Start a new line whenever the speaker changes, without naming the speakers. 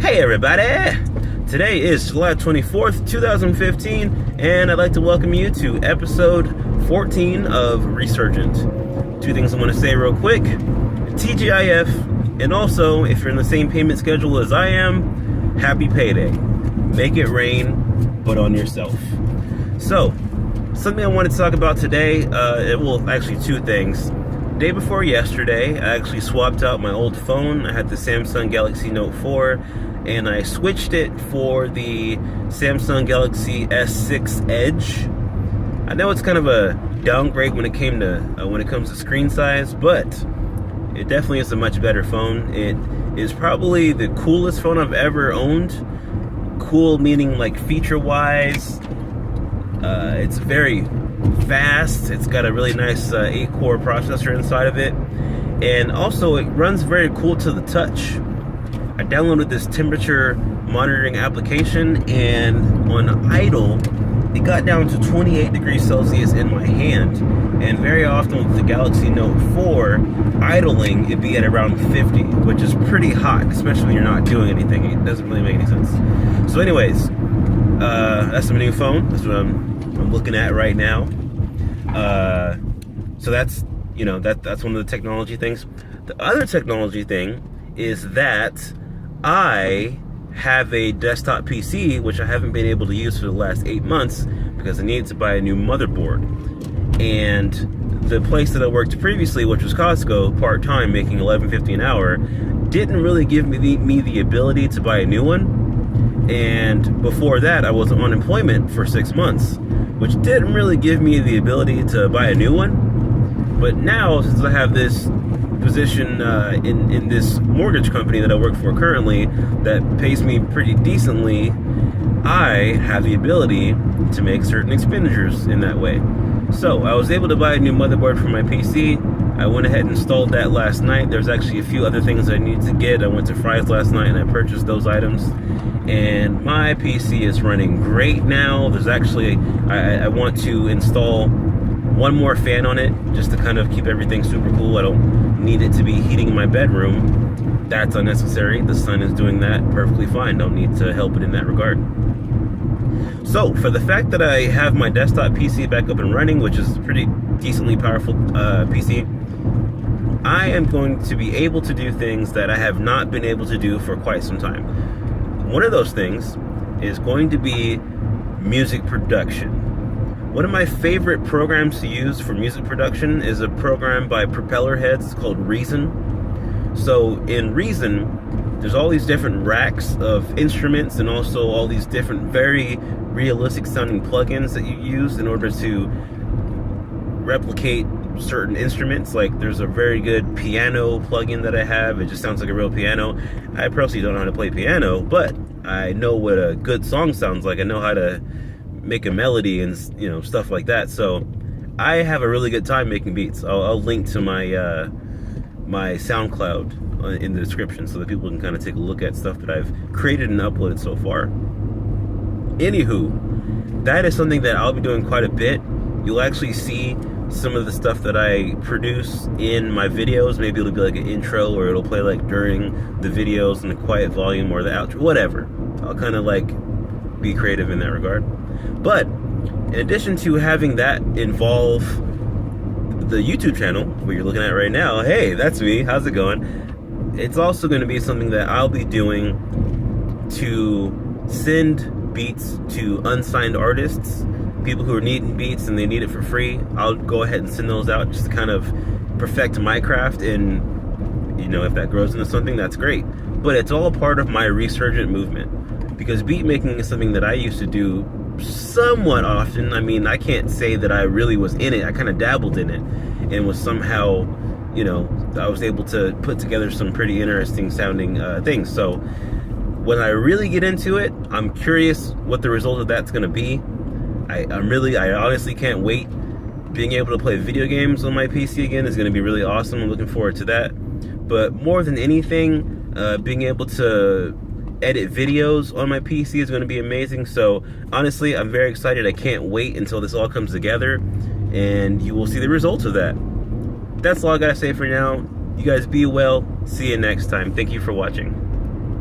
Hey everybody! Today is July 24th, 2015, and I'd like to welcome you to episode 14 of ReSergent. Two things I want to say real quick. TGIF, and also, if you're in the same payment schedule as I am, happy payday. Make it rain, but on yourself. So, something I wanted to talk about today, actually two things. Day before yesterday, I actually swapped out my old phone. I had the Samsung Galaxy Note 4, and I switched it for the Samsung Galaxy S6 Edge. I know it's kind of a downgrade when it comes to screen size, but it definitely is a much better phone. It is probably the coolest phone I've ever owned. Cool meaning like feature-wise. It's very fast. It's got a really nice 8-core processor inside of it, and also it runs very cool to the touch. I downloaded this temperature monitoring application, and on idle it got down to 28 degrees Celsius in my hand, and very often with the Galaxy Note 4 idling it'd be at around 50, which is pretty hot, especially when you're not doing anything. It doesn't really make any sense. So anyways, that's my new phone. That's what I'm looking at right now. So that's one of the technology things. The other technology thing is that I have a desktop PC, which I haven't been able to use for the last 8 months because I needed to buy a new motherboard. And the place that I worked previously, which was Costco, part-time, making $11.50 an hour, didn't really give me the ability to buy a new one. And before that, I was on unemployment for 6 months, which didn't really give me the ability to buy a new one. But now, since I have this position in this mortgage company that I work for currently that pays me pretty decently, I have the ability to make certain expenditures in that way. So I was able to buy a new motherboard for my PC. I went ahead and installed that last night. There's actually a few other things I need to get. I went to Fry's last night and I purchased those items, and my PC is running great now. There's actually, I want to install one more fan on it just to kind of keep everything super cool. I don't need it to be heating my bedroom. That's unnecessary. The sun is doing that perfectly fine. Don't need to help it in that regard. So for the fact that I have my desktop PC back up and running, which is a pretty decently powerful PC, I am going to be able to do things that I have not been able to do for quite some time. One of those things is going to be music production. One of my favorite programs to use for music production is a program by Propellerheads. It's called Reason. So in Reason, there's all these different racks of instruments and also all these different very realistic sounding plugins that you use in order to replicate certain instruments. Like there's a very good piano plugin that I have. It just sounds like a real piano. I personally don't know how to play piano, but I know what a good song sounds like. I know how to make a melody and stuff like that. So I have a really good time making beats. I'll link to my my SoundCloud in the description so that people can kind of take a look at stuff that I've created and uploaded so far. Anywho, that is something that I'll be doing quite a bit. You'll actually see some of the stuff that I produce in my videos. Maybe it'll be like an intro, or it'll play like during the videos in the quiet volume or the outro, whatever. I'll kind of like be creative in that regard. But in addition to having that involve the YouTube channel, where you're looking at right now, hey, that's me, how's it going? It's also going to be something that I'll be doing to send beats to unsigned artists, people who are needing beats and they need it for free. I'll go ahead and send those out just to kind of perfect my craft, and if that grows into something, that's great. But it's all a part of my ReSergent movement, because beat making is something that I used to do somewhat often. I mean, I can't say that I really was in it. I kind of dabbled in it and was somehow, I was able to put together some pretty interesting sounding things. So when I really get into it, I'm curious what the result of that's going to be. I honestly can't wait. Being able to play video games on my PC again is going to be really awesome. I'm looking forward to that. But more than anything, being able to edit videos on my PC is going to be amazing. So honestly, I'm very excited. I can't wait until this all comes together, and you will see the results of that. That's all I gotta say for now. You guys be well. See you next time. Thank you for watching.